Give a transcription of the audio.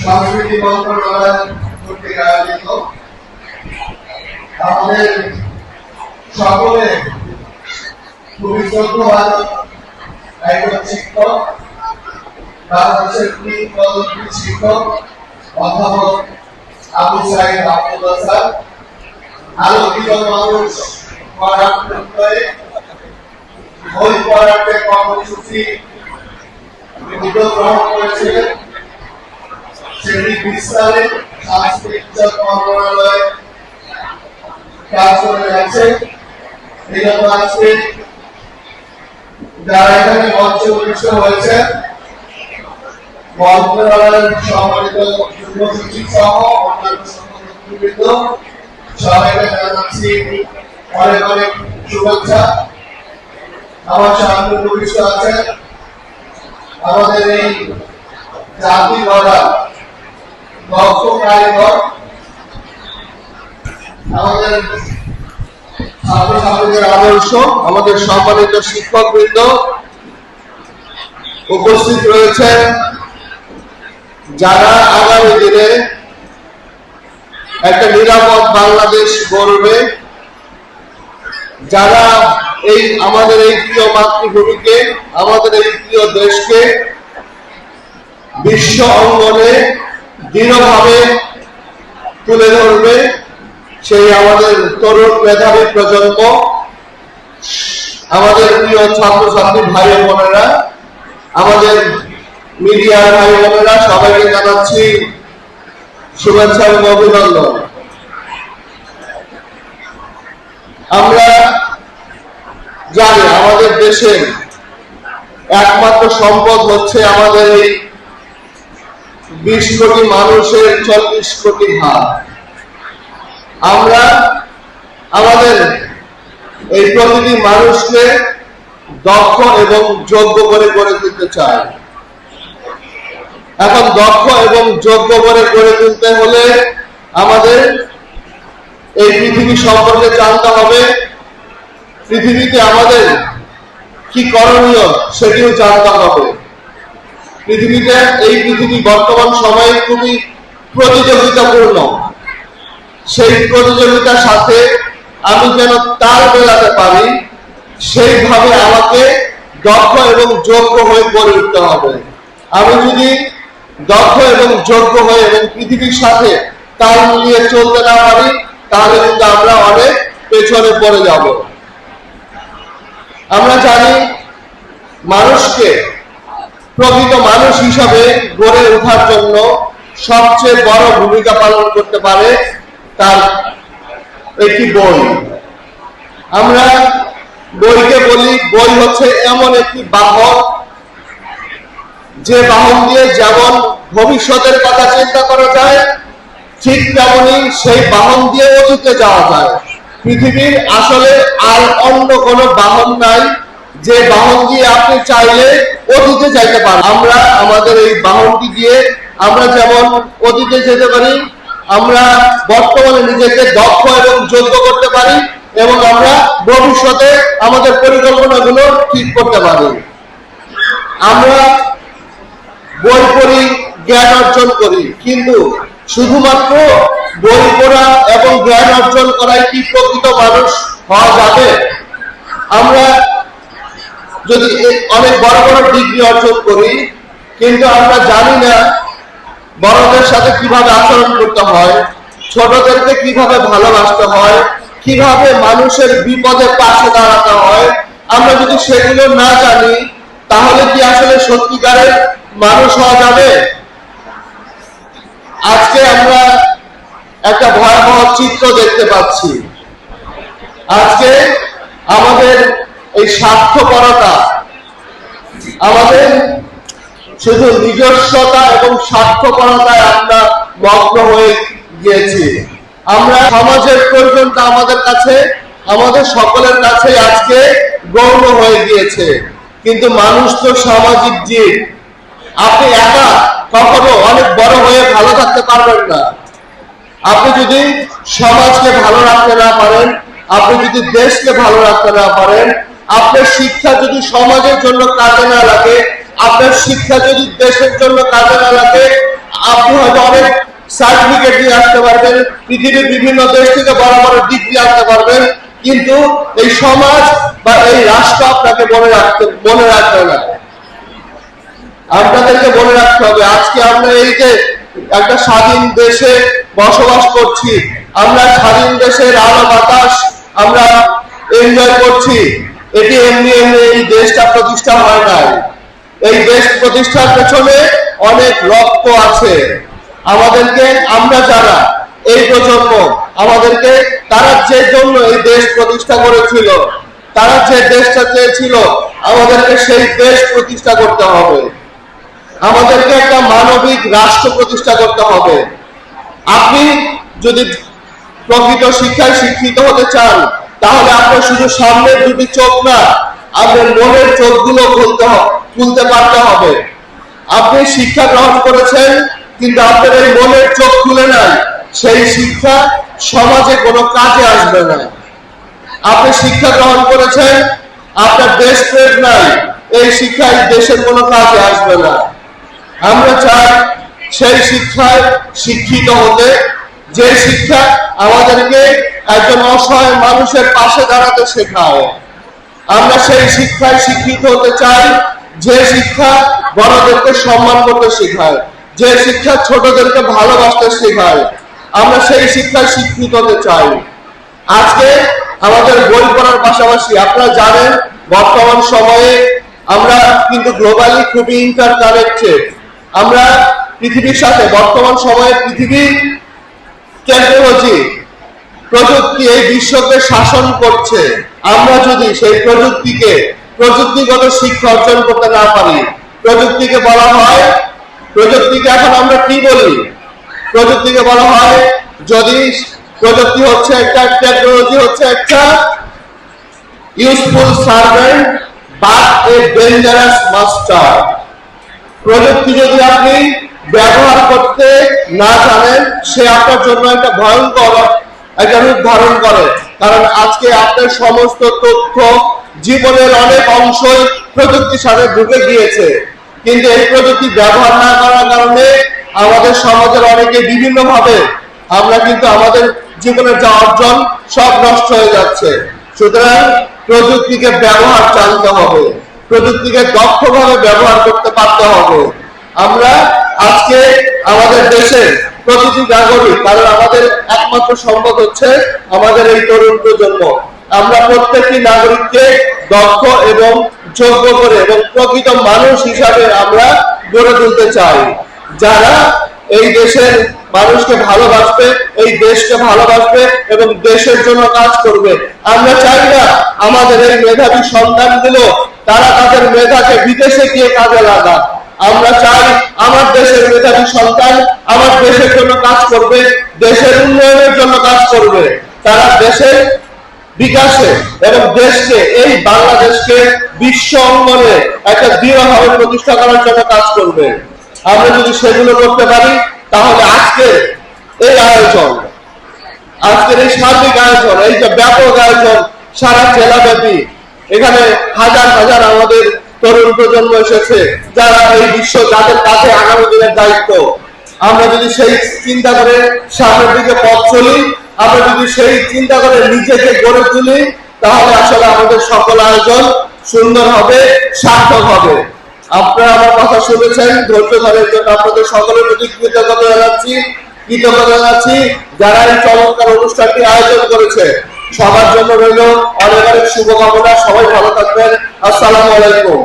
সংস্কৃতি মন্ত্রণালয় কর্তৃক আয়োজিত আমাদের সকলে খুবই শ্রদ্ধবান একজন শিক্ষক, বাংলাদেশের কিংবদন্তি শিক্ষক অধ্যাপক আবু সাইদ আব্দুল্লাহ স্যার আলোকিত মানুষ পড়ার প্রত্যয়ে বই পড়াতে কর্মসূচি উদ্যোগ গ্রহণ করেছিলেন। সেটি বিস্তারে সাংস্কৃতিক মন্ত্রণালয় কাজ করে যাচ্ছে। বিগত আজকে যারা এখানে মঞ্চে উপস্থিত হয়েছে মন্ত্রণালয়ের সম্মানিত যুগ্ম সচিব সহ অন্যান্য নেতৃবৃন্দ সবাইকে জানাচ্ছি অনেক অনেক শুভেচ্ছা। আমার সামনে উপস্থিত আছেন আমাদের এই জাতি গড়া দক্ষ কারিগর, আমাদের ছাত্রছাত্রীদের আদর্শ, আমাদের সম্মানিত শিক্ষকবৃন্দ উপস্থিত রয়েছেন, যারা আগামী দিনে একটা নিরাপদ বাংলাদেশ গড়বে, যারা এই আমাদের এই প্রিয় মাতৃভূমিকে, আমাদের এই প্রিয় দেশকে বিশ্ব অঙ্গনে দৃঢ়ভাবে তুলে ধরবে, সেই আমাদের তরুণ মেধাবী প্রজন্ম, আমাদের প্রিয় ছাত্রছাত্রী ভাই বোনেরা, আমাদের মিডিয়ার ভাই বোনেরা, সবাইকে জানাচ্ছি শুভেচ্ছা এবং অভিনন্দন। আমরা জানি আমাদের দেশের একমাত্র সম্পদ হচ্ছে আমাদের এই 20 কোটি মানুষের 40 কোটি হাত। আমরা আমাদের এই প্রতিটি মানুষকে দক্ষ এবং যোগ্য করে গড়ে তুলতে চাই। এখন দক্ষ এবং যোগ্য করে গড়ে তুলতে হলে আমাদের এই পৃথিবী সম্পর্কে জানতে হবে, পৃথিবীতে আমাদের কি করণীয় সেটিও জানতে হবে। পৃথিবীতে এই পৃথিবী বর্তমান সময়ে খুবই প্রতিযোগিতাপূর্ণ। সেই প্রতিযোগিতার সাথে আমি যেন তাল মেলাতে পারি, সেইভাবে আমাকে দক্ষ এবং যোগ্য হয়ে গড়ে উঠতে হবে। আমি যদি দক্ষ এবং যোগ্য হয়ে এবং পৃথিবীর সাথে তাল মিলিয়ে চলতে না পারি, তাহলে কিন্তু আমরা অনেক পেছনে পড়ে যাব। আমরা জানি মানুষকে প্রকৃত মানুষ হিসাবে গড়ে ওঠার জন্য সবচেয়ে বড় ভূমিকা পালন করতে পারে তার একটি বই। আমরা বইকে বলি, বই হচ্ছে এমন একটি বাহন, যে বাহন দিয়ে যেমন ভবিষ্যতের কথা চিন্তা করা যায়, ঠিক তেমনি সেই বাহন দিয়ে অতীতে যাওয়া যায়। পৃথিবীর আসলে আর অন্য কোনো বাহন নাই যে বাহন দিয়ে আপনি চাইলে অতীতে যাইতে পারেন। আমরা আমাদের এই বাহনটি দিয়ে আমরা যেমন অতীতে যেতে পারি, আমরা বর্তমানে নিজেকে দক্ষ এবং যোগ্য করতে পারি, এবং আমরা ভবিষ্যতে আমাদের পরিকল্পনাগুলো ঠিক করতে পারি। আমরা বই পড়ি, জ্ঞান অর্জন করি, কিন্তু শুধুমাত্র বই পড়া এবং জ্ঞান অর্জন করাই কি প্রকৃত মানুষ হওয়া যাবে? আমরা যদি অনেক বড় বড় ডিগ্রি অর্জন করি, কিন্তু আমরা জানি না বড়দের সাথে কিভাবে আচরণ করতে হয়, ছোটদেরকে কিভাবে ভালোবাসতে হয়, কিভাবে মানুষের বিপদে পাশে দাঁড়াতে হয়, আমরা যদি সেগুলো না জানি, তাহলে কি আসলে সত্যিকারের মানুষ হওয়া যাবে? আজকে আমরা একটা ভয়াবহ চিত্র দেখতে পাচ্ছি। আজকে আমাদের এই স্বার্থপরতা, আমাদের শুধু নিজস্বতা এবং স্বার্থপরতায় আমরা মগ্ন হয়ে গিয়েছি। আমরা সমাজের প্রয়োজনটা আমাদের কাছে, আমাদের সকলের কাছে আজকে গৌণ হয়ে গিয়েছে। কিন্তু মানুষ তো সামাজিক জীব। আপনি একা কখনো অনেক বড় হয়ে ভালো থাকতে পারবেন না। আপনি যদি সমাজকে ভালো রাখতে না পারেন, আপনি যদি দেশকে ভালো রাখতে না পারেন, আপনার শিক্ষা যদি সমাজের জন্য কাজে না লাগে, আপনার শিক্ষা যদি দেশের জন্য কাজে না লাগে, আপনি হয়তো অনেক সার্টিফিকেট নিয়ে আসতে পারবেন, পৃথিবীর বিভিন্ন দেশ থেকে বড় বড় ডিগ্রি আনতে পারবেন, কিন্তু এই সমাজ বা এই রাষ্ট্র আপনাকে মনে রাখবে না। আপনাদেরকে মনে রাখতে হবে, আজকে আমরা এই যে একটা স্বাধীন দেশে বসবাস করছি, আমরা স্বাধীন দেশের আলো বাতাস আমরা এনজয় করছি। এটি এমনি এমনি এই দেশটা প্রতিষ্ঠা হয় নাই। এই দেশ প্রতিষ্ঠার পেছনে অনেক রক্ত আছে। আমাদেরকে, আমরা যারা এই প্রজন্ম, আমাদেরকে তারা যে জন্য এই দেশ প্রতিষ্ঠা করেছিল, তারা যে দেশটা চেয়েছিল, আমাদেরকে সেই দেশ প্রতিষ্ঠা করতে হবে। আমাদেরকে একটা মানবিক রাষ্ট্র প্রতিষ্ঠা করতে হবে। আপনি যদি প্রকৃত শিক্ষায় শিক্ষিত হতে চান, তাহলে আপনার শুধু সামনের দুটি চোখ না, আপনার মনের চোখগুলো খুলতে পারতে হবে। আপনি শিক্ষা গ্রহণ করেছেন, কিন্তু আপনার এই মনের চোখ খুলে নাই, সেই শিক্ষা সমাজে কোনো কাজে আসবে না। আপনি শিক্ষা গ্রহণ করেছেন, আপনার দেশপ্রেম নাই, এই শিক্ষায় দেশের কোনো কাজে আসবে না। আমরা চাই সেই শিক্ষায় শিক্ষিত হতে, যে শিক্ষা আমাদেরকে একজন অসহায় মানুষের পাশে দাঁড়াতে শেখায়। আমরা সেই শিক্ষায় শিক্ষিত হতে চাই, যে শিক্ষা বড়দেরকে সম্মান করতে শেখায়, যে শিক্ষা ছোটদেরকে ভালোবাসতে শেখায়। আমরা সেই শিক্ষায় শিক্ষিত হতে চাই। আজকে আমাদের বই পড়ার পাশাপাশি আপনারা জানেন, বর্তমান সময়ে আমরা কিন্তু গ্লোবালি খুবই ইন্টারকানেক্টেড। আমরা পৃথিবীর সাথে, বর্তমান সময়ে পৃথিবীর টেকনোলজি, প্রযুক্তি এই বিশ্বকে শাসন করছে। আমরা যদি সেই প্রযুক্তিগত শিক্ষা অর্জন করতে না পারি, প্রযুক্তিকে বলা হয়, প্রযুক্তিকে এখন আমরা কি বলি? প্রযুক্তিকে বলা হয়, যদি প্রযুক্তি হচ্ছে একটা, টেকনোলজি হচ্ছে একটা useful servant but a dangerous master. প্রযুক্তি যদি আপনি ব্যবহার করতে না জানেন, সে আপনার জন্য একটা ভয়ঙ্কর একটা রূপ ধারণ করে। কারণ আজকে আপনার সমস্ত তথ্য, জীবনের অনেক অংশই প্রযুক্তির সাথে ঢুকে গিয়েছে, কিন্তু এই প্রযুক্তি ব্যবহার না করার কারণে আমাদের সমাজের অনেকে বিভিন্ন ভাবে আমরা কিন্তু আমাদের জীবনের যা অর্জন সব নষ্ট হয়ে যাচ্ছে। সুতরাং প্রযুক্তিকে ব্যবহার জানতে হবে, প্রযুক্তিকে দক্ষভাবে ব্যবহার করতে পারতে হবে। আমরা আজকে আমাদের দেশের প্রতিটি নাগরিক, কারণ আমাদের একমাত্র সম্পদ হচ্ছে আমাদের এই তরুণ প্রজন্ম, আমরা প্রত্যেকটি নাগরিককে দক্ষ এবং যোগ্য করে এবং প্রকৃত মানুষ হিসাবে আমরা গড়ে তুলতে চাই, যারা এই দেশের মানুষকে ভালোবাসবে, এই দেশকে ভালোবাসবে এবং দেশের জন্য কাজ করবে। আমরা চাই না আমাদের এই মেধাবী সন্তানগুলো তারা তাদের মেধাকে বিদেশে গিয়ে কাজে লাগাক। আমরা চাই আমার দেশের মেধাবী সন্তান আমার দেশের জন্য কাজ করবে, দেশের উন্নয়নের জন্য কাজ করবে। তারা দেশের বিকাশে এবং দেশকে, এই বাংলাদেশকে বিশ্ব অঙ্গনে একটা দৃঢ়ভাবে প্রতিষ্ঠা করার জন্য কাজ করবে। আমরা যদি সেগুলো করতে পারি, তাহলে আজকের এই আয়োজন, আজকের এই সার্বিক আয়োজন, এই যে ব্যাপক আয়োজন সারা জেলাব্যাপী, এখানে হাজার হাজার আমাদের তরুণ প্রজন্ম এসেছে, যারা এই বিশ্ব, যাদের কাছে আগামী দিনের দায়িত্ব। আমরা যদি সেই চিন্তা করে সামনের দিকে পথ চলি, আমরা যদি সেই চিন্তা করে নিজেকে গড়ে তুলি, তাহলে আসলে আমাদের সকল আয়োজন সুন্দর হবে, সার্থক হবে। আপনারা আমার কথা শুনেছেন, ধৈর্য ধরার জন্য আপনাদের সকলের প্রতি কৃতজ্ঞতা জানাচ্ছি। যারা এই চমৎকার অনুষ্ঠানটি আয়োজন করেছে, সবার জন্য রইল অনেক অনেক শুভকামনা। সবাই ভালো থাকবেন। আসসালামু আলাইকুম।